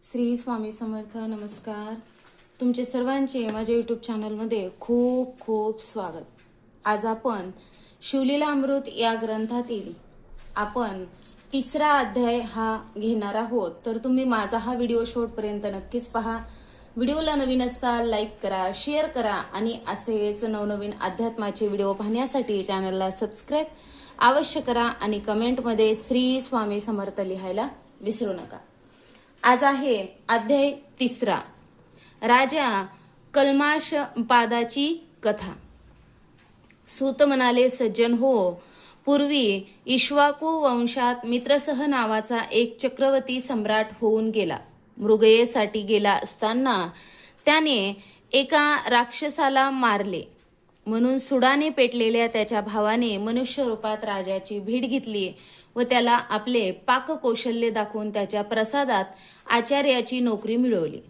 श्री स्वामी समर्थ. नमस्कार. तुमचे सर्वांचे माझ्या यूट्यूब चॅनलमध्ये खूप खूप स्वागत. आज आपण शिवलीला अमृत या ग्रंथातील आपण तिसरा अध्याय हा घेणार आहोत. तर तुम्ही माझा हा व्हिडिओ शेवटपर्यंत नक्कीच पहा. व्हिडिओला नवीन असता लाईक करा, शेअर करा आणि असेच नवनवीन अध्यात्माचे व्हिडिओ पाहण्यासाठी चॅनलला सबस्क्राईब अवश्य करा आणि कमेंटमध्ये श्री स्वामी समर्थ लिहायला विसरू नका. आज आहे अध्याय तिसरा, राजा कल्माशपादाची कथा. सूत म्हणाले, सज्जन हो, पूर्वी इक्ष्वाकू वंशात मित्रसह नावाचा एक चक्रवर्ती सम्राट होऊन गेला. मृगयेसाठी गेला असताना त्याने एका राक्षसाला मारले. म्हणून सुडाने पेटलेल्या त्याच्या भावाने मनुष्य रूपात राजाची भेट घेतली व त्याला आपले पाककौशल्य दाखवून त्याच्या प्रसादात आचार्याची नोकरी मिळवली.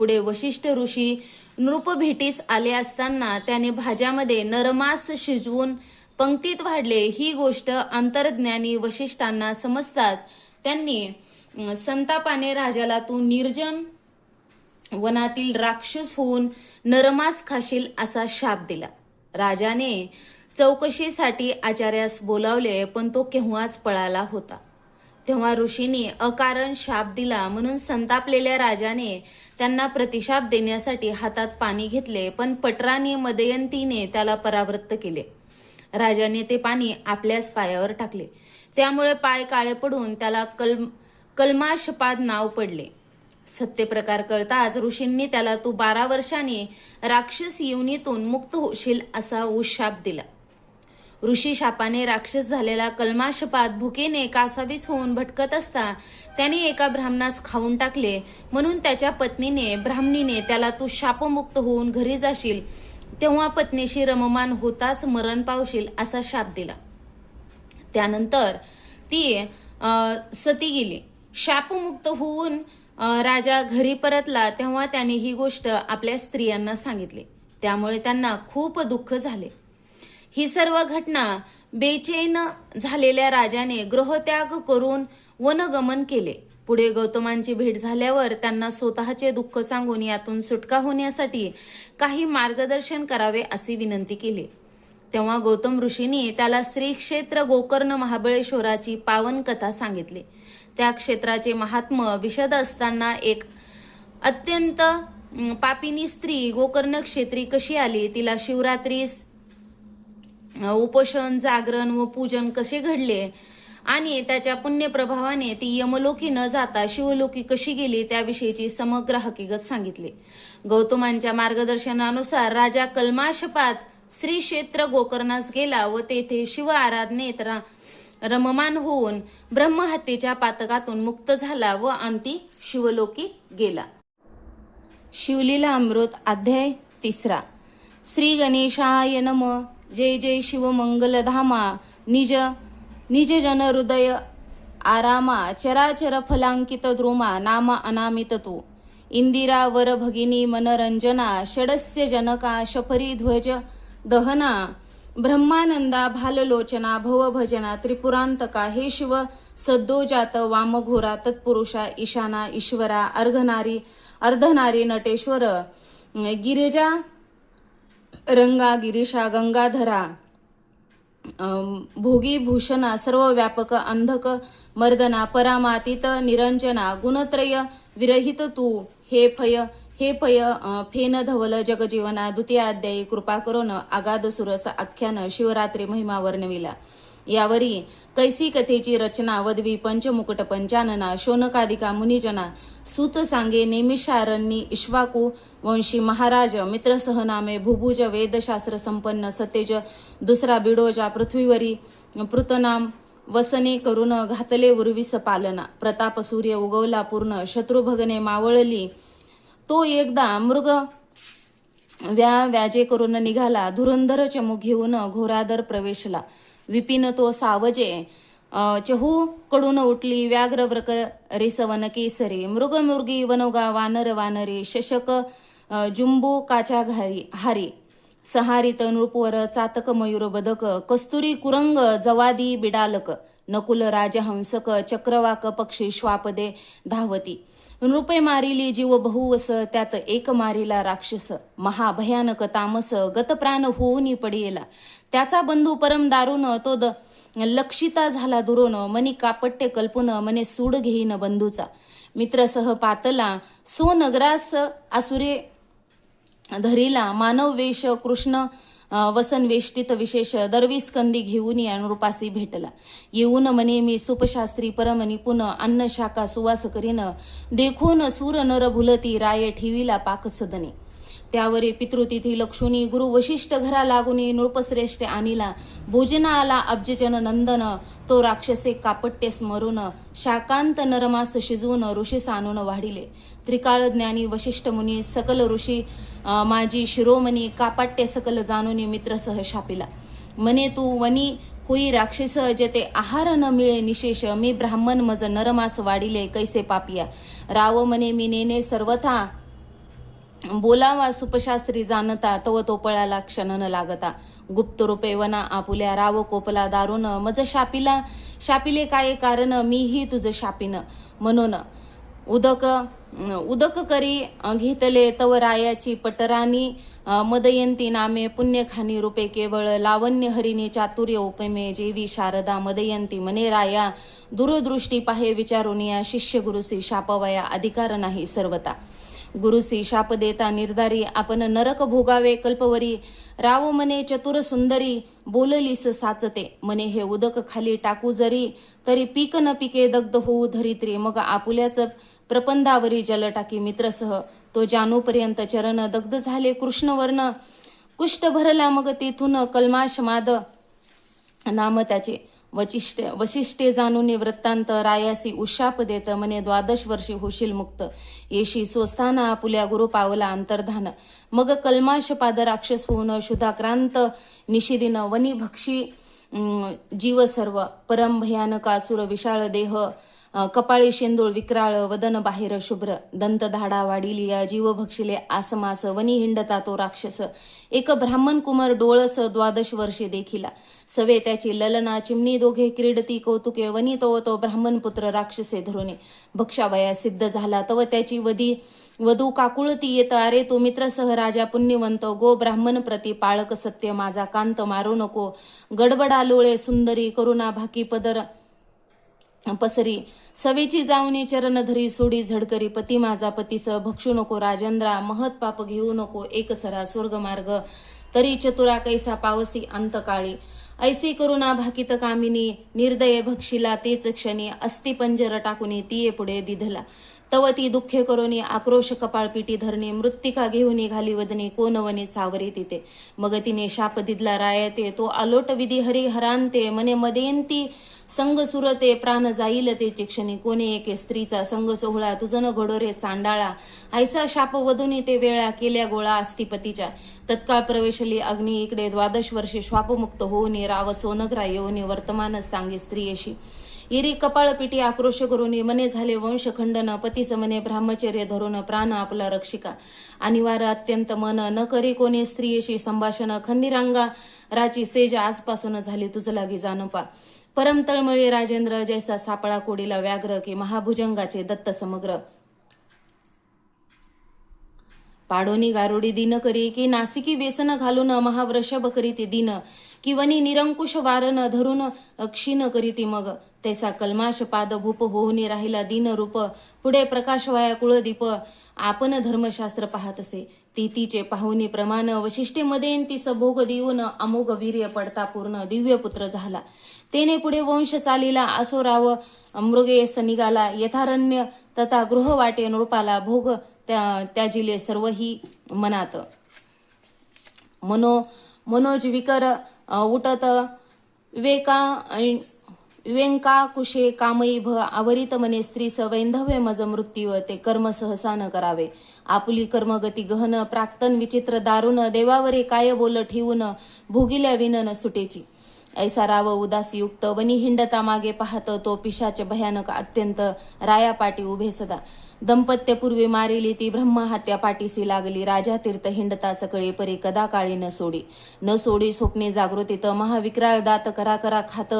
पुढे वशिष्ठ ऋषी नृपभेटीस आले असताना त्याने भाज्यामध्ये नरमास शिजवून पंक्तीत वाढले. ही गोष्ट अंतर्ज्ञानी वशिष्ठांना समजताच त्यांनी संतापाने राजाला तू निर्जन वनातील राक्षस होऊन नरमास खाशील असा शाप दिला. राजाने चौकशीसाठी आचार्यास बोलावले, पण तो केव्हाच पळाला होता. तेव्हा ऋषींनी अकारण शाप दिला म्हणून संतापलेल्या राजाने त्यांना प्रतिशाप देण्यासाठी हातात पाणी घेतले, पण पटरानी मदयंतीने त्याला परावृत्त केले. राजाने ते पाणी आपल्याच पायावर टाकले. त्यामुळे पाय काळे पडून त्याला कल्माशपाद नाव पडले. सत्यप्रकार कळताच ऋषींनी त्याला तू 12 वर्षांनी राक्षस योनीतून मुक्त होशील असा उशाप दिला. ऋषी शापाने राक्षस झालेला कल्माशपाद भुकेने कासावीस होऊन भटकत असता त्याने एका ब्राह्मणास खाऊन टाकले. म्हणून त्याच्या पत्नीने ब्राह्मणीने त्याला तू शापमुक्त होऊन घरी जाशील तेव्हा पत्नीशी रममान होताच मरण पावशील असा शाप दिला. त्यानंतर ती सती गेली. शापमुक्त होऊन राजा घरी परतला तेव्हा त्याने ही गोष्ट आपल्या स्त्रियांना सांगितली. त्यामुळे त्यांना खूप दुःख झाले. ही सर्व घटना बेचैन झालेल्या राजाने गृहत्याग करून वनगमन केले. पुढे गौतमांची भेट झाल्यावर त्यांना स्वतःचे दुःख सांगून यातून सुटका होण्यासाठी काही मार्गदर्शन करावे अशी विनंती केली. तेव्हा गौतम ऋषींनी त्याला श्री क्षेत्र गोकर्ण महाबळेश्वराची पावन कथा सांगितली. त्या क्षेत्राचे महात्म्य विशद असताना एक अत्यंत पापिनी स्त्री गोकर्ण क्षेत्री कशी आली, तिला शिवरात्रीस उपोषण, जागरण व पूजन कसे घडले आणि त्याच्या पुण्यप्रभावाने ती यमलोकी न जाता शिवलोकी कशी गेली त्याविषयीची समग्र हकीकत सांगितली. गौतमांच्या मार्गदर्शनानुसार राजा कल्माशपाद श्री क्षेत्र गोकर्णास गेला व तेथे शिव आराधनेत रममान होऊन ब्रह्महत्येच्या पातकातून मुक्त झाला व अंती शिवलोकी गेला. शिवलीला अमृत अध्याय तिसरा. श्री गणेशाय नम. जय जय शिव मंगलधामा. निज जन हृदय आरामा. चराचर फलांकित द्रुमा. नाम अनामित तू. इंदिरा वर भगिनी मनरंजना. षडस्य जनका शफरी ध्वज दहना. ब्रह्मानंदा भाललोचना भवभजना त्रिपुरांतका. हे शिव सद्योजात वामघोरा तत्पुरुषा ईशाना ईश्वरा अर्धनारी नटेश्वर गिरिजा रंगा गिरीशा गंगाधरा भोगी भूषणा सर्वव्यापक अंधक मर्दना परामातीत निरंजना गुणत्रय विरहित तू. हे पय फेन धवल जगजीवना. द्वितीय अध्यायी कृपा करून आगाध सुरस आख्यान शिवरात्री महिमा वर्णविला. यावरी कैसी कथेची रचना वदवी पंचमुकुट पंचानना. शोनकादिका मुनिजना सूत सांगे नेमिषारण्यी. इक्ष्वाकू वंशी महाराज मित्रसह नामे भुभुज. वेदशास्त्र संपन्न सतेज दुसरा बिडोजा. पृथ्वीवरी पृतनाम वसने करून घातले उर्विस पालना. प्रताप सूर्य उगवला पूर्ण. शत्रुभगने मावळली. तो एकदा मृग व्याजे करून निघाला. धुरंधर चमू घेऊन घोरादर प्रवेशला. विपिन तो सावजे चहू कडून उठली. व्याघ्र व्रक रिसवन केसरी. मृगमुर्गी वनोगा वानर वानरी. शशक जुंबू काचा हारी. सहारित नृपवर चातक मयूर बदक. कस्तुरी कुरंग जवादी बिडालक. नकुल राजहंसक चक्रवाक पक्षी श्वापदे धावती. नृपे मारिली जीव बहुवस, त्यात एक मारिला राक्षस. महाभयानक तामस गतप्राण होऊनी पडियेला. त्याचा बंधू परम दारुण, तो लक्षिता झाला दुरोन. मनी कापट्टे कल्पुन, मने सूड घेईन बंधूचा. मित्र सह पातला सो नगरास आसुरे धरिला. मानव वेश कृष्ण वसन वेष्टित विशेष, दरवीस्कंदी घेऊन या नृपासी भेटला. येऊन मने मी सुपशास्त्री परम निपुण, अन्न शाखा सुवास करीन. देखून सूर नर भुलती, राय ठेविला पाक सदने. त्यावरी पितृतिथी लक्षुनी, गुरु वशिष्ठ घरा लागुनी. नृपश्रेष्ठ आणिला भोजना आला अब्जजन नंदन. तो राक्षसे कापट्टे स्मरून, शाकांत नरमास शिजवून ऋषीस आणून वाढिले. त्रिकाळ ज्ञानी वशिष्ठ मुनी, सकल ऋषी माझी शिरोमणी. कापाट्टे सकल जाणूनी मित्रसह शापिला. मने तू वनी होई राक्षस, जेते आहार न मिळे निशेष. मी ब्राह्मण मज नरमास वाढिले, कैसे पापिया. राव मने मी नेने सर्वथा, बोलावा सुपशास्त्री जाणता. तव तो पळाला क्षण न लागता. गुप्त रूपे वना आपुल्या, राव कोपला दारुण. मज शापिले काय कारण, मीही तुझ शापिन. म्हणून उदक करी घेतले तव रायाची पटरानी. मदयंती नामे पुण्यखानी रूपे केवळ. लावण्य हरिणी चातुर्य उपमे, जेवी शारदा मदयंती. मने राया दूरदृष्टी पाहे विचारून या. शिष्य गुरुसी शापवया, अधिकार नाही सर्वता. गुरुसी शाप देता निर्धारी, आपण नरक भोगावे कल्पवरी. राव मने चतुर सुंदरी, बोललीस साचते. मने हे उदक खाली टाकू जरी, तरी पीक न पिके दग्ध होऊ धरित्री. मग आपुल्याच प्रपंदावरी जल टाकी मित्रसह. तो जानूपर्यंत चरण दग्ध झाले कृष्णवर्ण. कुष्ठ भरला मग तेथून कल्माशमाद नाम त्याचे. वशिष्ठे जाणून वृत्तांत, रायासी उशाप देत. मने 12 वर्षी होशील मुक्त. येशी स्वस्थाना आपुल्या गुरु पावला अंतर्धान. मग कल्माशपाद राक्षस होऊन शुधाक्रांत निशिदिन. वनी भक्षी जीव सर्व, परम भयानक असुर विशाळ देह. कपाळी शेंदूळ विक्राळ, वदन बाहेर शुभ्र. दंत धाडा वाढिली या, जीव भक्षिले आसमास. वनी हिंडता तो राक्षस, एक ब्राह्मण कुमार डोळस. 12 वर्षे देखिला सवे त्याची ललना. चिमणी दोघे क्रीडती कौतुके. वनी तो ब्राह्मण पुत्र राक्षसे धरुणे. भक्षावया सिद्ध झाला, तव त्याची वधू काकुळती येत. अरे तो मित्रसह राजा पुण्यवंत. गो ब्राह्मण प्रति पाळक सत्य, माझा कांत मारू नको. गडबडा लोळे सुंदरी, करुणा भाकी पदर पसरी. सवेची जाऊनी चरण धरी, सोडी झडकरी. पती माझा पतीस भक्षू नको राजेंद्रा. महत पाप घेऊ नको एकसरा. स्वर्ग मार्ग तरी चतुरा, कैसा पावसी अंतकाळी. ऐसी करुणा भाकित कामिनी, निर्दय भक्षिला तेच क्षणी. अस्ति पंजर टाकुनी तिये पुढे दिधला. तव ती दुःखे करोनी आक्रोश कपाळपिटी धरणी. मृत्तिका घेऊन निघाली वदनी, कोण वनी सावरी तिथे. मग तिने शाप दिदला रायते, तो आलोट विधी हरी हरांते. मने मदेंती संग सुरते, प्राण जाईल ते चिक्षणी. कोणी एके स्त्रीचा संग सोहळा, तुझन घडोरे चांडाळा. ऐसा शाप वधुनी ते वेळा, केल्या गोळा अस्तिपतीच्या. तत्काळ प्रवेशली अग्नी इकडे. 12 वर्षे श्वापमुक्त होऊनी, राव सोनग्रा येऊनी. वर्तमान सांगे स्त्रियशी. इरी कपाळपिटी आक्रोश करून, मने झाले वंशखंडन. पतीस मने ब्रह्मचर्य धरून, प्राण आपला रक्षिका. अनिवार्य अत्यंत मन, न करी कोणी स्त्रियेशी संभाषण. खंदिरांगा राची सेज आजपासून झाली तुझ लागी जाणोपा. परम तळमळी राजेंद्र, जैसा सापळा कोडीला व्याघ्र. की महाभुजंगाचे दत्त समग्र. पाडोनी गारुडी दिन करी, की नासिकी व्यसन घालून. महावृषभ करीती दिन, की वनी निरंकुश वारन धरून. क्षीण करीती मग तैसा कल्माश पाद भूप होऊनी राहिला दीन रूप. पुढे प्रकाशवाया कुळदीप, आपण धर्मशास्त्र पाहत असे. तिचे पाहुनी प्रमाण. वशिष्ठे मध्ये ती सभोग देऊन, अमोघ वीर्य पडता पूर्ण. दिव्य पुत्र झाला तेने पुढे वंश चालिला. असोराव मृगेस निघाला, यथारण्य तथा गृह वाटे नृपाला. भोग त्याजिले सर्वही मनात. मनोज विकर उठत विवेकाकुशे कामई भ. आवरित मने स्त्रीस वैंधव्य मज मृत्यू. ते कर्म सहसा न करावे. आपुली कर्मगती गहन. प्राक्तन विचित्र दारुण. देवावरे काय बोल ठेवून, भोगिल्या विनन सुटेची. ऐसा राव उदासीयुक्त वनी हिंडता मागे पाहत तो पिशाच भयानक अत्यंत रायापाटी उभे सदा. दंपत्यपूर्वी मारिली ती ब्रह्महत्या पाठीसी लागली. राजा तीर्थ हिंडता सकळी परी कदा काळी न सोडी स्वप्ने जागृतीत. महाविक्राळ दात करा करा खात.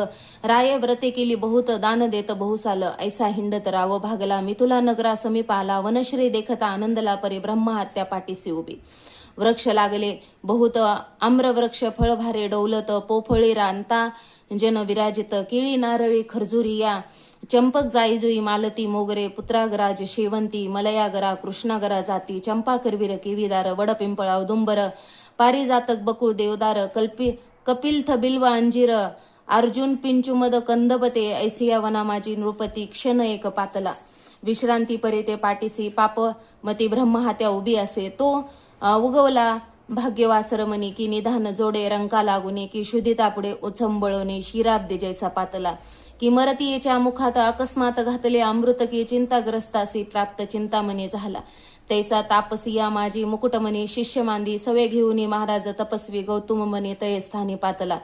राय व्रते केली बहुत दान देत बहुसाल. ऐसा हिंडत राव भागला मिथुला नगरा समीप आला. वनश्री देखता आनंदला परी ब्रह्महत्या पाठीसी उभी. वृक्ष लागले बहुत आम्रवृक्ष फळभारे डौलत. पोफळी रांता जन विराजित. केळी नारळी खरजुरी या चंपक जाईजुई मालती मोगरे. पुत्रागराज शेवंती मलयागरा कृष्णागरा जाती. चंपा करवीर केवीदार वडपिंपळ औदुंबर पारिजातक बकुळ देवदार. कपिलथ बिल्व अंजीर अर्जुन पिंचुमद कंदबते. ऐसिया वना माझी नृपती क्षण एक पातला. विश्रांती परी ते पाठीसी पापमती ब्रह्महत्या उभी असे. तो उगवला भाग्यवासरमणी की निधान जोडे रंका लागुने. की शुद्धिता पुढे उचंबळवणे शिराब्दे जैसा पातला. की मरतीयेच्या मुखात अकस्मात घातले अमृत. की चिंताग्रस्तासी प्राप्त चिंतामणी झाला. तैसा तापसिया माझी मुकुटमणी शिष्य मांदी. सवे घेऊनी महाराज तपस्वी गौतम मनी तये स्थानी पातला.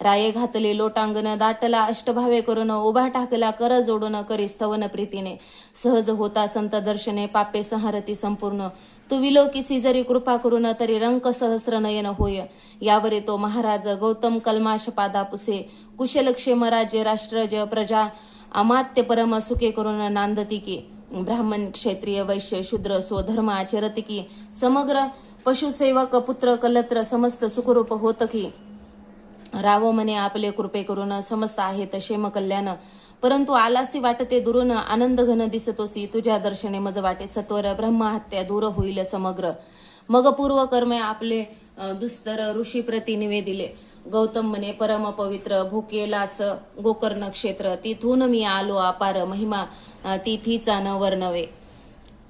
राये घातले लोटांगण दाटला अष्टभावे करून. उभा टाकला कर जोडून करी स्तवन प्रीतीने. सहज होता संत दर्शने पापे संहारती संपूर्ण. तू विलोकिसी जरी कृपा करून तरी रंक सहस्र नयन होय. यावरे तो महाराज गौतम कल्माश पादा पुसे. कुशलक्षेम राज्य राष्ट्रज प्रजा अमात्य परम सुखे करून नांदती की. ब्राह्मण क्षत्रिय वैश्य शूद्र स्वधर्म आचरती की. समग्र पशुसेवक पुत्र कलत्र समस्त सुखरूप होत की. राव म्हणे आपले कृपे करून समस्त आहेत क्षेम कल्याण. परंतु आलासी वाटते दुरून आनंद घन दिसतोसी. तुझ्या दर्शने मज वाटे सत्वर ब्रह्महत्या दूर होईल समग्र. मग पूर्व कर्मे आपले दुस्तर ऋषी प्रति निवेदिले. गौतम म्हणे परम पवित्र भूकेलास गोकर्ण क्षेत्र. तिथून मी आलो अपार महिमा तिथीचा न वर्णवे.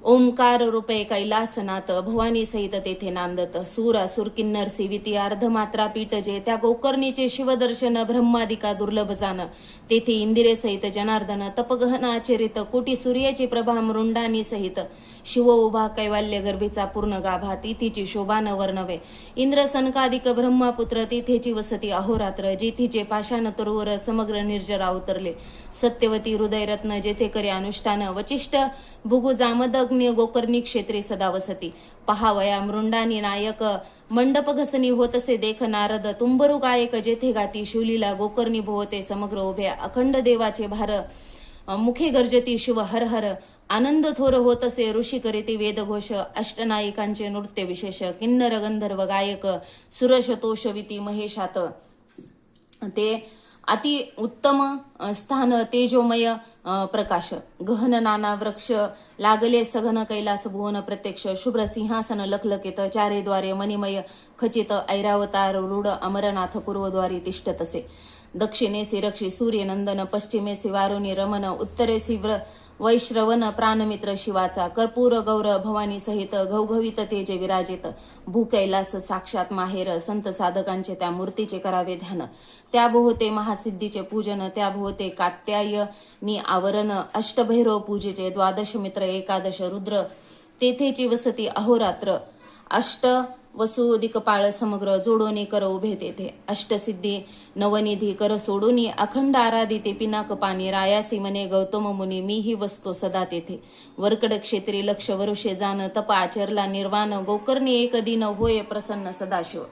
ओंकार रूपे कैलासनाथ भवानी सहित तेथे नांदत. सूर असुर किन्नर सेविती अर्धमात्रा पीठ जे. त्या गोकर्णीचे शिवदर्शन ब्रह्मादिका दुर्लभ जाण. तेथे इंदिरे सहित जनार्दन तपगहन आचरित. कोटी सूर्याची प्रभा मृंडानी सहित. शिव उभा कैवाल्य गर्भेचा पूर्ण गाभा. तिथीची शोभा न वर्णवे. इंद्र सनकादिक ब्रह्मपुत्र तिथेची वसती अहोरात्र. जिथीचे पाषाण तरुवर समग्र निर्जरा उतरले. सत्यवती हृदयरत्न जेथे करे अनुष्ठान. वचिष्ठ भुगु जामदग्नी गोकर्णी क्षेत्री सदा वसती. पहावया मृंडानी नायक मंडप घसनी होतसे देख नारद. तुंबरू गायक जेथे गाती शिवलीला गोकर्णी भोवते समग्र उभे. अखंड देवाचे भार मुखे गर्जती शिव हर हर. आनंद थोर होतसे ऋषी करीती वेदघोष. अष्टनायिकांचे नृत्य विशेष. किन्नर गंधर्व गायक सुरशतोषविती महेशात. ते अति उत्तम स्थान तेजोमय प्रकाश. गहन नाना वृक्ष लागले सघन कैलास भुवन प्रत्यक्ष. शुभ्र सिंहासन लखलकित चारेद्वारे मणिमय खचित. ऐरावतार रूढ अमरनाथ पूर्वद्वारी तिष्ठतसे. दक्षिणेसी रक्षी सूर्यनंदन. पश्चिमेसी वारुणी रमन. उत्तरेसी वैश्रवण प्राणमित्र शिवाचा. कर्पूर गौर भवानी सहित घवघवीत तेजे विराजित. भूकैलास साक्षात माहेर. संत साधकांचे त्या मूर्तीचे करावे ध्यान. त्याभोवते महासिद्धीचे पूजन. त्याभोवते कात्यायनी आवरण. अष्टभैरव पूजेचे. द्वादश मित्र एकादश रुद्र तेथेची वसती अहोरात्र. अष्ट वसु दिक्पाळ समग्र जोडोनी कर उभे तेथे. अष्टसिद्धी नवनिधी कर सोडूनी. अखंड आराधिते पिनाक पाणी. रायासी मने गौतम मुनी मीही वसतो सदा तेथे. वरकड क्षेत्री लक्ष वरुषे जाण. तप आचरला निर्वाण. गोकर्णी एक दिन होय प्रसन्न सदाशिव.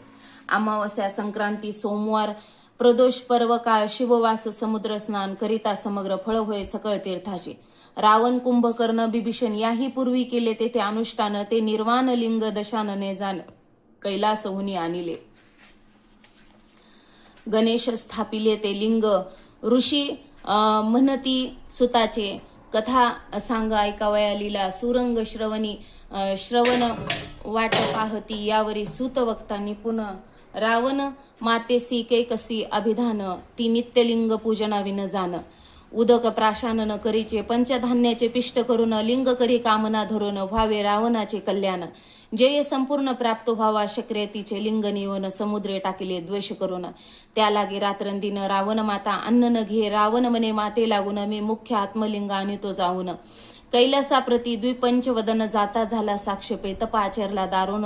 अमावस्या संक्रांती सोमवार प्रदोष पर्व काळ शिववास समुद्र स्नान करिता समग्र फळ होय सकळ तीर्थाचे. रावण कुंभकर्ण बिभीषण याही पूर्वी केले तेथे अनुष्ठान. ते निर्वाण लिंग दशानने जाण कैलासहुनी आणिले. गणेश स्थापिले ते लिंग. ऋषी म्हणती सुताचे. कथा सांग ऐकावया लीला. सुरंग श्रवण वाट पाहती. यावरी सूत वक्ता निपुण. रावण मातेसी कैकसी अभिधान. ती नित्यलिंग पूजना विन जाण. उदक प्राशान न करीचे. पंचधान्याचे पिष्ट करून. लिंग करी कामना धरून. व्हावे रावणाचे कल्याण. जे संपूर्ण प्राप्त व्हावा शक्यतीचे. लिंग निवन समुद्रे टाकिले द्वेष करून. त्या लागे रात्रंदिन रावण माता अन्न न घे. रावण मने माते लागून. मी मुख्य आत्मलिंग आणि तो जाऊन. कैलासाप्रती द्विपंचवदन जाता झाला साक्षेपे. तप आचरला दारुण.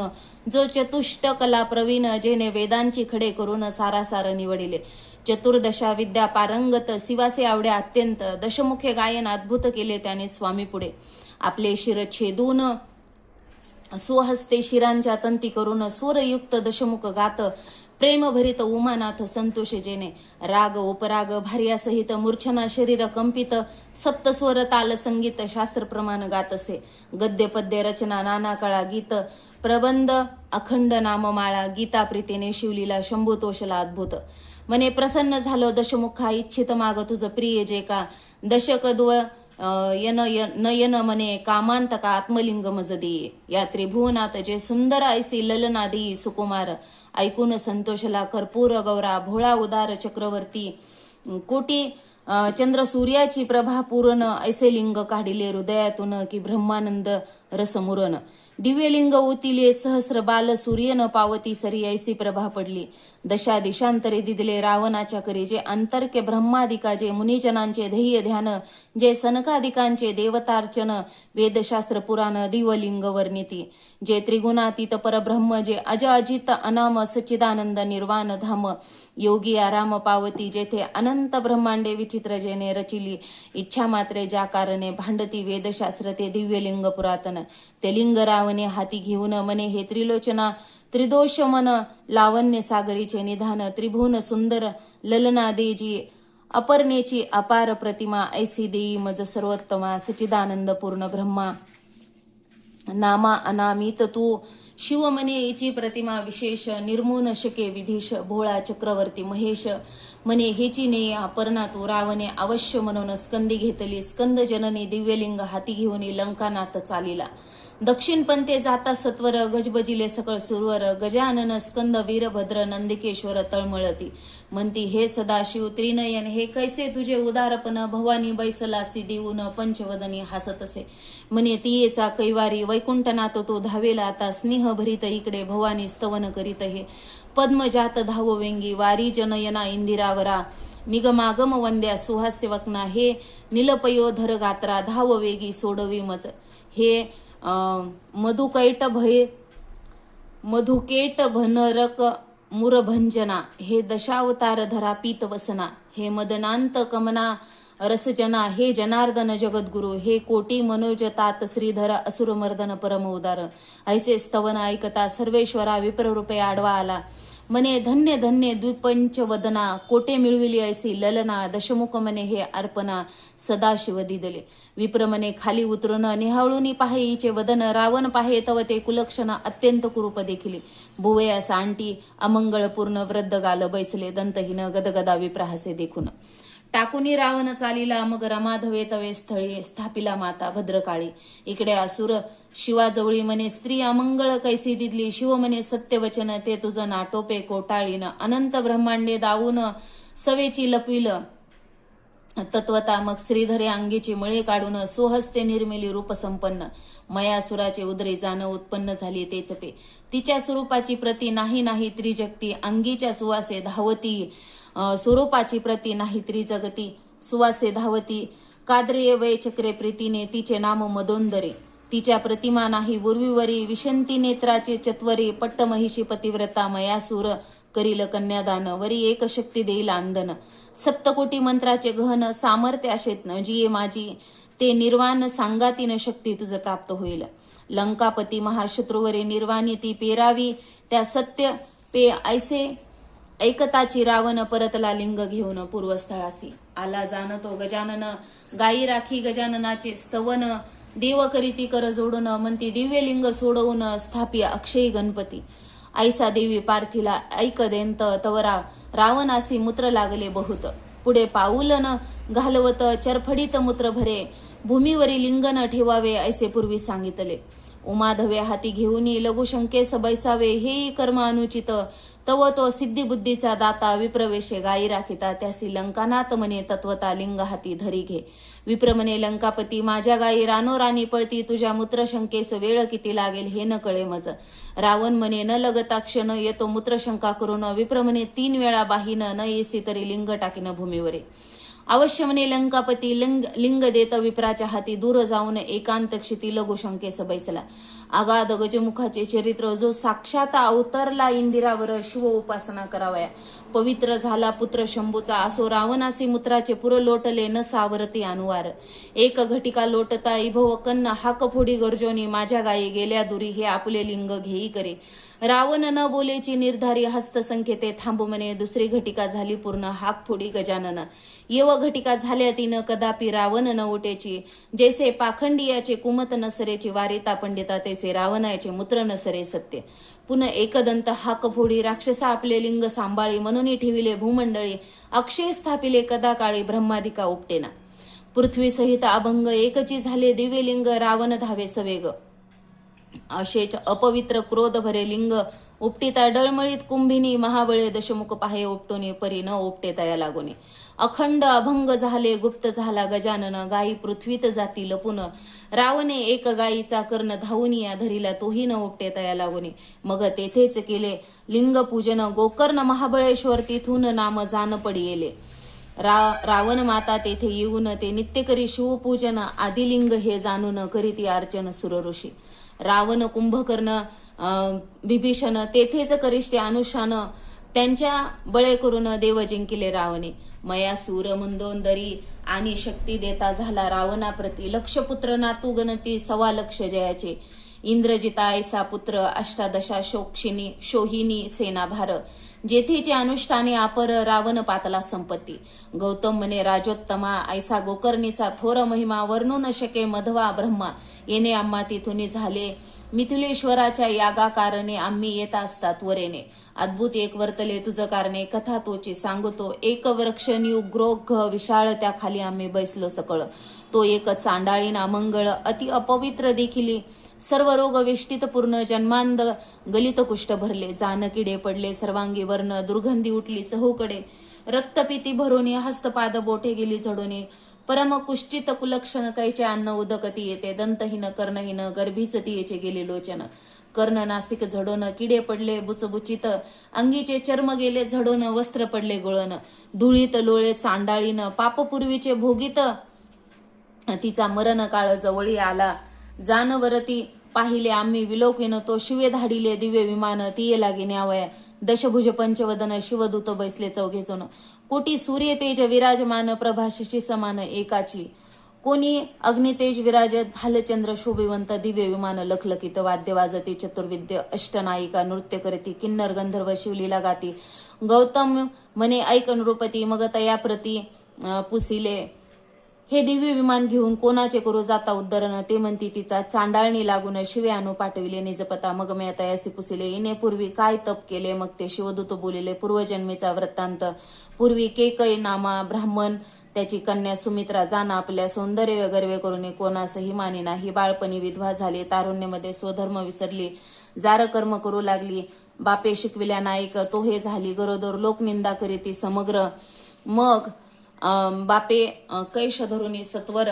जो चतुष्ट कला प्रवीण. जेने वेदांची खडे करून सारासार निवडिले. चतुर्दशा विद्या पारंगत शिवासे आवड्या अत्यंत दशमुखे गायन अद्भुत केले त्याने स्वामी पुढे. आपले शिर छेदून स्वहस्ते शिरांच्या तंती करून स्वरयुक्त दशमुख गात प्रेमभरित उमानाथ संतोष जेने राग उपराग भार्यासहित मूर्छना शरीर कंपित सप्तस्वर ताल संगीत शास्त्र प्रमाण गात असे. गद्य पद्य रचना नाना कळा गीत प्रबंध अखंड नाममाळा गीता प्रीतीने शिवलीला शंभू तोषला अद्भुत. मने प्रसन्न झालो दशमुखा इच्छित माग तुझ प्रिय जे का दशकद्व नयन मने कामांतका आत्मलिंग मज देये. या त्रिभुवनात जे सुंदर ऐसी ललना देई सुकुमार ऐकून संतोषला कर्पूर गौरा भोळा उदार चक्रवर्ती कोटी चंद्र सूर्याची प्रभा पूर्ण ऐसे लिंग काढिले हृदयातून की ब्रह्मानंद रसमुरण. दिव्यलिंग उतिले सहस्र बाल सूर्यन पावती सरी ऐसी प्रभा पडली. दशा दिशांतरे दिदले रावणाच्या करी जे अंतर्के ब्रह्मादिका जे मुनिजनांचे ध्येय ध्यान जे सनकादिकांचे देवतार्चन वेदशास्त्र पुराण दिवलिंग वर्णिती जे त्रिगुणातीत परब्रह्म जे अज अजित अनाम सच्चिदानंद निर्वाण धाम योगी आराम पावती जेथे अनंत ब्रह्मांडे विचित्र जेने रचिली इच्छा मात्रे ज्या कारणे भांडती वेदशास्त्र ते दिव्यलिंग पुरातन ते लिंग रावणे हाती घेऊन मने हे त्रिलोचना त्रिदोष मन लावण्य सागरीचे निधान त्रिभुवन सुंदर ललना देजी अपर्णेची अपार प्रतिमा ऐसी देई मज सर्वोत्तमा सच्चिदानंद पूर्ण ब्रह्मा नामा अनामित तू शिवमने हिची प्रतिमा विशेष निर्मून शके विधीश भोळा चक्रवर्ती महेश मने हेची ने अपर्णा तू रावणे अवश्य म्हणून स्कंदी घेतली स्कंद जननी दिव्यलिंग हाती घेऊन लंकानाथ चालिला. दक्षिण पंथे जाता सत्वर गजबजिले सकळ सुरवर गजानन स्कंद वीरभद्र नंदिकेश्वर तळमळती म्हणती हे सदाशिव त्रिनयन हे कैसे तुझे उदारपण भवानी बैसलासी देऊन पंचवदनी हसत असे म्हणे तियेचा कैवारी वैकुंठनाथ तो धावेला आता स्नेह भरीत इकडे भवानी स्तवन करीत हे पद्मजात धाव वेंगी वारी जनयना इंदिरावरा निगमागम वंद्या सुहास्य वक्ना हे निलपयोधर गात्रा धाव वेगी सोडवी मज हे मधुकेट भनरक मुरभंजना हे दशावतार धरा पीत वसना हे मदनांत कमना रसजना हे जनार्दन जगद्गुरु हे कोटी मनोजतात श्रीधर असुरमर्दन परम उदार ऐसे स्तवन ऐकता सर्वेश्वरा विप्ररूपे आडवा आला मने धन्य धन्य द्विपंच वदना कोटे मिळविली ऐसी ललना दशमुख मने हे अर्पणा सदाशिव दिदले विप्रमने खाली उतरून निहाळून पाहे हिचे वदन रावण पाहे तव ते कुलक्षण अत्यंत कुरूप देखिले भुवया सांटी अमंगळपूर्ण वृद्ध गाल बैसले दंतहीन गदगदा विप्रहासे देखून टाकुनी रावण चालिला मग रमाधवे तवे स्थळी स्थापिला माता भद्रकाळी इकडे असुर शिवाजवळी मने स्त्री अमंगळ कैसी दिदली शिव मने सत्यवचन ते तुझं नाटोपे कोटाळीन अनंत ब्रह्मांडे दावून सवेची लपविल तत्वता मग श्रीधरे अंगीची मळे काढून स्वहस्ते निर्मिली रूप संपन्न मयासुराचे उदरे जाणं उत्पन्न झाली तेच पे तिच्या स्वरूपाची प्रती नाही नाही त्रिजगती अंगीच्या सुवासे धावती स्वरूपाची प्रती नाही त्रिजगती सुवासे धावती काद्रिय वय चक्रे प्रीतीने तिचे नाम मदोंदरे तिच्या प्रतिमा नाही उर्वीवरी विशंती नेत्राचे चत्वरे पट्टमहिषी पतिव्रता मयासूर करील कन्यादान वरी एक शक्ती देईल आंदन सप्तकोटी मंत्राचे गहन सामर्थ्य अशेत जिये माझी ते निर्वाण सांगातीन शक्ती तुझ प्राप्त होईल लंकापती महाशत्रुवरे निर्वाणी ती पेरावी त्या सत्य पे ऐसे ऐकताची रावण परतला लिंग घेऊन पूर्वस्थळासी आला जाणतो गजानन गायी राखी गजाननाचे स्तवन देव करीती कर जोडून म्हणती दिव्यलिंग सोडवून स्थापिया अक्षयी गणपती ऐसा देवी पार्थिला ऐक देंत तवरा रावणासी मूत्र लागले बहुत पुढे पाऊलन घालवत चरफडीत मूत्र भरे भूमीवरी लिंग न ठेवावे ऐसे पूर्वी सांगितले उमाधवे हाती घेऊनी लघुशंकेस बैसावे हे कर्म अनुचित तव तो सिद्धिबुद्धीचा दाता विप्रवेशे गायी राखिता त्यासी लंकानाथ मने तत्वता लिंग हाती धरी घे विप्रमने लंकापती माझ्या गायी रानोरानी पळती तुझ्या मूत्रशंकेस वेळ किती लागेल हे न कळे मज रावण मने न लगता क्षण येतो मूत्रशंका करून विप्रमने 3 वेळा बाहीन न येसी तरी लिंग टाकीन भूमीवरे अवश्य म्हणे लंकापती लिंग देत विप्राच्या हाती दूर जाऊन एकांत क्षिती लघुशंकेस बैसला आगाध गजमुखाचे चरित्र जो साक्षात अवतरला इंदिरावर शिव उपासना करावया पवित्र झाला पुत्र शंभूचा, असो रावणासी मूत्राचे पुर लोटले न सावरती अनुवार. एक घटिका लोटता इभव कन्न हाक फोडी गर्जोनी, माझ्या गायी गेल्या दुरी हे आपले लिंग घेई करे. रावण न बोलेची निर्धारी हस्त संकेते थांबू म्हणे, दुसरी घटिका झाली पूर्ण हाक फोडी गजानन. येव घटिका झाल्या तिनं कदापि रावण न उटेची, जैसे पाखंडियाचे कुमत नसरेची वारिता पंडिता, तैसे रावणाचे मूत्र नसरे सत्य. पुन्हा एकदंत हाक फोडी राक्षसा आपले लिंग सांभाळी, म्हणून ठेविले भूमंडळी अक्षय स्थापिले कदा काळी ब्रह्मादिका उपटेना. पृथ्वी सहित अभंग एकची झाले दिव्यलिंग, रावण धावे सवेग. अशेच अपवित्र क्रोध भरे लिंग उपटिता डळमळीत कुंभिनी, महाबळे दशमुख पाहे उपटोनी परी न उपटे तया लागोनी. अखंड अभंग झाले गुप्त झाला गजानन, गायी पृथ्वीत जाती लपून. रावणे एक गायीचा कर्ण धावूनिया धरिला, तोही न उपटे तया लागोनी. मग तेथेच केले लिंग पूजन, गोकर्ण महाबळेश्वर तिथून नाम जान पडी येले. रावण माता तेथे येऊन ते नित्य करी शिवपूजन, आदिलिंग हे जाणून करीती अर्चन सुर ऋषी. रावण कुंभकर्ण विभीषण तेथेच करिष्ठे अनुष्ठान, त्यांच्या बळे करून देव जिंकिले रावणे. मयासूर मुंदोंदरी आणि शक्ती देता झाला रावणाप्रती, लक्षपुत्र नातू गणती 1.25 लक्ष जयाचे. इंद्रजिता ऐसा पुत्र अष्टादशा शोक्षिनी शोहिनी सेनाभार, जेथेचे अनुष्ठाने अपर रावण पातला संपत्ती. गौतम म्हणे राजोत्तमा ऐसा गोकर्णीचा थोर महिमा, वर्णू न शके मधवा ब्रह्मा. येणे आम्हा तिथुनी झाले मिथिलेश्वराच्या यागा कारणे, आम्ही येता असतात वरेने. अद्भुत एक वर्तले तुझ कारणे, कथा तोची सांगतो. एक वृक्ष निउग्रोघ विशाळ, त्या खाली आम्ही बैसलो सकळ. तो एक चांडाळीना मंगळ, अति अपवित्र देखिली. सर्व रोग विष्टित पूर्ण, जन्मांध गलित कुष्ठ भरले. जानकिडे पडले सर्वांगी वर्ण, दुर्गंधी उठली चहूकडे. रक्तपिती भरोनी हस्तपाद बोटे गेली झडोनी. परम कुष्टित कुलक्षण कैचे अन्न उदकती येते. दंतहीन कर्णहीन गर्भीच तियेचे गेले लोचन. कर्ण नासिक झडोन किडे पडले बुचबुचित, अंगीचे चर्म गेले झडोन वस्त्र पडले गळण. धुळीत लोळे चांडाळीन पापपूर्वीचे भोगीत, तिचा मरण काळ जवळी आला. जानवरती पाहिले आम्ही विलोकिन, तो शिवे धाडिले दिव्य विमान. तिये लागे न्यावया दशभुज पंचवदन, शिवदूत बैसले 4 जण. कोटी सूर्य तेज विराजमान, प्रभा शशी समान एकाची. कोणी अग्नितेज विराजत, भालचंद्र शोभिवंत दिव्य विमान लखलखित. वाद्य वाजती चतुर्विद्य अष्टनायिका, नृत्य करती किन्नर गंधर्व शिवलीला गाती. गौतम म्हणे ऐक नृपती, मग तयाप्रती पुसिले. हे दिव्य विमान घेऊन कोणाचे करू जाता उद्धरण, ते म्हणती तिचा चांडाळणी लागून. शिवे आणू पाठविले निजपता, मग मी तयासी पुसिले. येण्यापूर्वी काय तप केले, मग ते शिवदूत बोलिले पूर्वजन्मीचा वृत्तांत. पूर्वी केकय नामा ब्राह्मण, त्याची कन्या सुमित्रा जाना आपल्या सौंदर्य गर्वे करून कोणासही मानी नाही. बाळपणी विधवा झाली, तारुण्यामध्ये स्वधर्म विसरली, जार कर्म करू लागली. बापे शिकविल्या नाईक, तो हे झाली गरोदर, लोकनिंदा करीती समग्र. मग बापे कैश धरुनी सत्वर,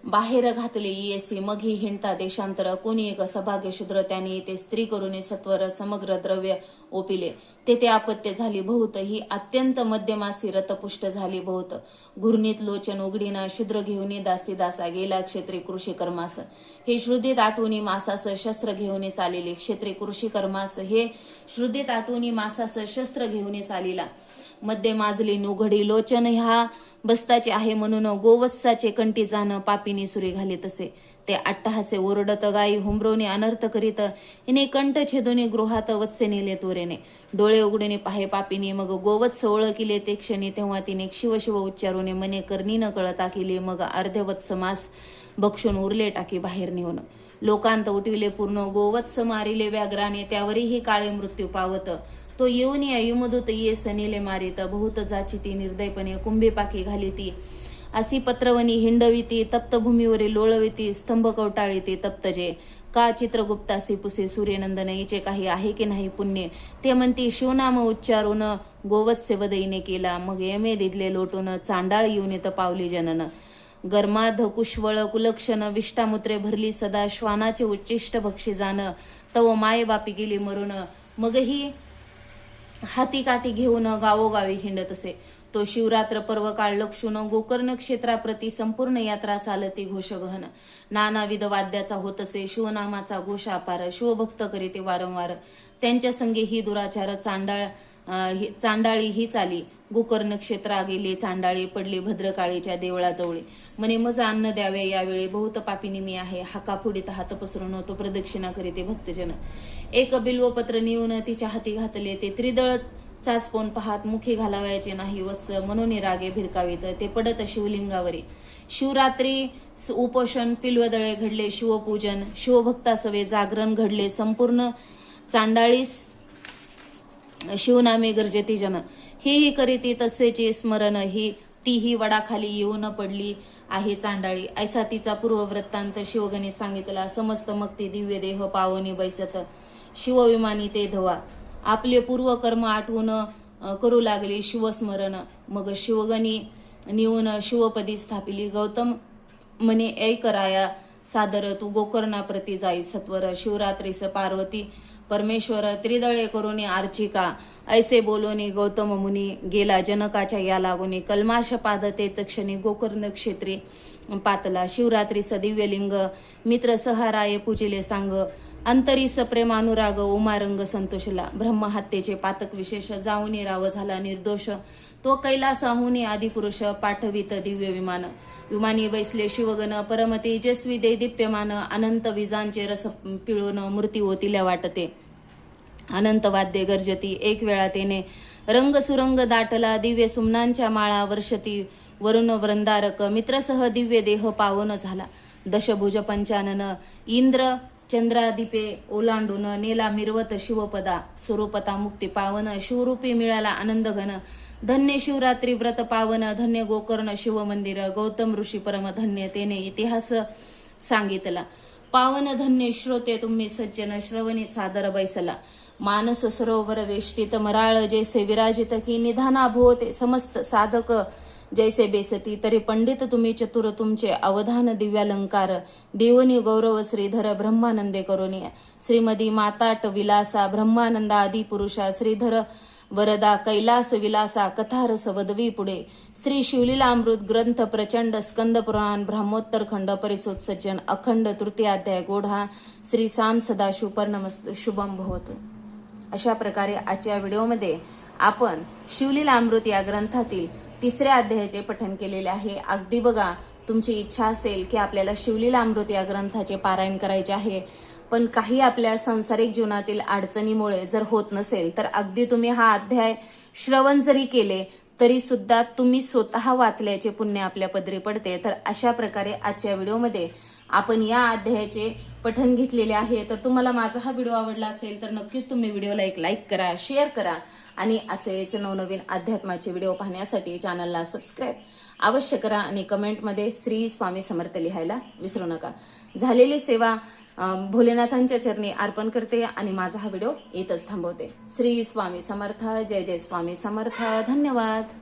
बाहेर घातले येसी. मग ही हिंडता देशांतर, कोणी एक सभाग्य शूद्र, त्याने ते स्त्री करुणी सत्वर समग्र द्रव्य ओपिले. तेथे आपत्य झाली बहुत, ही अत्यंत मध्यमासी रतपुष्ट झाली बहुत. घुर्णीत लोचन उघडीना, शूद्र घेऊनी दासी दासा, गेला क्षेत्री कृषी कर्मास. हे श्रुतीत आठवणी मासास, शस्त्र घेऊन चालिले. क्षेत्री कृषी कर्मास, हे श्रुतीत आठवणी मासास, शस्त्र घेऊन चालिला. मध्ये माजली नुघडी लोचन, ह्या बस्ताचे आहे म्हणून. गोवत्साचे कंठी जाण, पापिनी सुरी घाली तसे. ते अट्टहासे ओरडत, गायी हुंबरोनी अनर्थ करीत. हिने कंठ छेदोनी गृहात वत्से नेले तोरेने. डोळे उघडणे पाहे पापिनी, मग गोवत्स ओळखिले ते क्षणी. तेव्हा तिने शिव शिव उच्चारोने मने करणी न कळता केली. मग अर्धवत्स मास बक्षून उरले टाकी बाहेर नेऊन. लोकांत उठविले पूर्ण, गोवत्स मारिले व्याघ्राने. त्यावरही काळे मृत्यू पावत. तो येऊन युमदूत ये सनीले मारित. बहुत जाचिती निर्दयपणे, कुंभी पाकी घालिती. असी पत्रवनी हिंडविती, तप्तभूमीवरील लोळविती. स्तंभ कवटाळीती तप्तजे. का चित्रगुप्तासी पुसे सूर्यनंदन, हिचे काही आहे की नाही पुण्य. ते म्हणती शिवनाम उच्चारून, गोवत्से वदईने केला. मग यमे दिदले लोटून, चांडाळ येऊन येत पावली जनन. गर्माध कुशवळ कुलक्षण, विष्टामुत्रे भरली सदा. श्वानाचे उच्चिष्ट भक्षी जाण, तव माय बापी गेली मरून. मग ही हाती काठी घेऊन गावोगावी हिंडत असे. तो शिवरात्र पर्व काळ लक्षून, गोकर्ण क्षेत्राप्रती संपूर्ण यात्रा चालती घोषगहन. नानाविध वाद्याचा होत असे, शिवनामाचा घोष अपार. शिवभक्त करीते वारंवार, त्यांच्या संगे ही दुराचार. चांडाळ चांडाळी ही चाली, गोकर्ण क्षेत्रा गेली चांडाळी, पडली भद्रकाळीच्या देवळाजवळी. म्हणे मज अन्न द्यावे यावेळी, बहुत पापिनी मी आहे, हाका फुडीत हात पसरून होतो, प्रदक्षिणा करीते भक्तजन. एक बिल्वपत्र नेऊन तिच्या हाती घातले, ते त्रिदळ चाचपोन पाहात, मुखी घालावायचे नाही वत्स, म्हणून रागे भिरकावीत, ते पडत शिवलिंगावरी. शिवरात्री उपोषण, पिल्वदळे घडले शिवपूजन, शिवभक्तासवे जागरण घडले संपूर्ण, चांडाळीस शिवनामे गर्जती जन. ही करीती तसेचे स्मरण, ही तीही वडाखाली येऊन पडली आहे चांडाळी. ऐसा तिचा पूर्ववृत्तांत शिवगणी सांगितला, समस्त मग दिव्य देह पावनी बैसत, शिवविमानी ते धवा. आपले पूर्व कर्म आठवून करू लागले शिवस्मरण, मग शिवगणी नेऊन शिवपदी स्थापिली. गौतम म्हणे ऐक राया सादर, तू गोकर्णाप्रती जाई सत्वर, शिवरात्रीस पार्वती परमेश्वर त्रिदळे करुणी आर्चिका. ऐसे बोलोनी गौतम मुनी, गेला जनकाच्या या लागोनी, कल्माश पादते क्षणी गोकर्ण क्षेत्री पातला. शिवरात्रीस दिव्यलिंग मित्र सहाराये पूजिले सांग, अंतरीस प्रेमानुराग उमारंग संतोषला. ब्रह्महत्येचे पातक विशेष, जाऊनी राव झाला निर्दोष, तो कैलास अहुनी आदिपुरुष, पाठवित दिव्य विमान. विमानी बैसले शिवगण, परम तेजस्वी दे दीप्यमान, अनंत विजांचे रस पिळून मूर्ती ओतिल्या वाटते, अनंत वाद्य गर्जती. एक वेळा तेने रंग सुरंग दाटला, दिव्य सुमनांच्या माळा वर्षती, वरुण वृंदारक मित्रसह दिव्य देह पावन झाला. दशभुज पंचानन इंद्र चंद्रादीपे ओलांडून, नेला मिरवत शिवपदा, स्वरूपता मुक्ती पावन, शिवरूपी मिळाला आनंद घन. धन्य शिवरात्री व्रत पावन, धन्य गोकर्ण शिव मंदिर, गौतम ऋषी परम धन्य, तेने इतिहास सांगितला. पावन धन्य श्रोते तुम्ही सज्जन, श्रवणी सादर बैसला. मानस सरोवर वेष्टित मराळ, जैसे विराजित की निधाना भोवते, समस्त साधक जैसे बेसती, तरी पंडित तुम्ही चतुर, तुमचे अवधान दिव्यालंकार. देवनी गौरव श्रीधर ब्रह्मानंदे करुणी, श्रीमदी माताट विलासा, ब्रह्मानंदा आदी पुरुषा, श्रीधर वरदा कैलास विलासा, कथारस वदवी पुढे. श्री शिवलीलामृत ग्रंथ प्रचंड, स्कंद पुराण ब्रह्मोत्तर खंड, परिसोत सज्जन अखंड, तृतीयाध्याय गोढा. श्री साम सदाशिव पर्णमस्तु, शुभम भवतु. अशा प्रकारे आजच्या व्हिडिओमध्ये आपण शिवलीलामृत या ग्रंथातील 3ऱ्या अध्यायाचे पठण केलेले आहे. अगदी बघा, तुमची इच्छा असेल की आपल्याला शिवलीलामृत या ग्रंथाचे पारायण करायचे आहे, पण काही आपल्या सांसारिक जीवनातील अडचणीमुळे जर होत नसेल, तर अगदी तुम्ही हा अध्याय श्रवण जरी केले तरी सुद्धा तुम्ही स्वतः वाचल्याचे पुण्य आपल्या पदरी पडते. तर अशा प्रकारे आजच्या व्हिडिओमध्ये आपण या अध्यायाचे पठण घेतलेले आहे. तर तुम्हाला माझा हा व्हिडिओ आवडला असेल तर नक्कीच तुम्ही व्हिडिओला एक लाईक करा, शेअर करा आणि असेच नवनवीन अध्यात्माचे व्हिडिओ पाहण्यासाठी चॅनलला सबस्क्राईब अवश्य करा आणि कमेंटमध्ये श्री स्वामी समर्थ लिहायला विसरू नका. झालेली सेवा भोलेनाथांच्या चरणी अर्पण करते आणि माझा हा व्हिडिओ इथंच थांबवते. श्री स्वामी समर्थ. जय जय स्वामी समर्थ. धन्यवाद.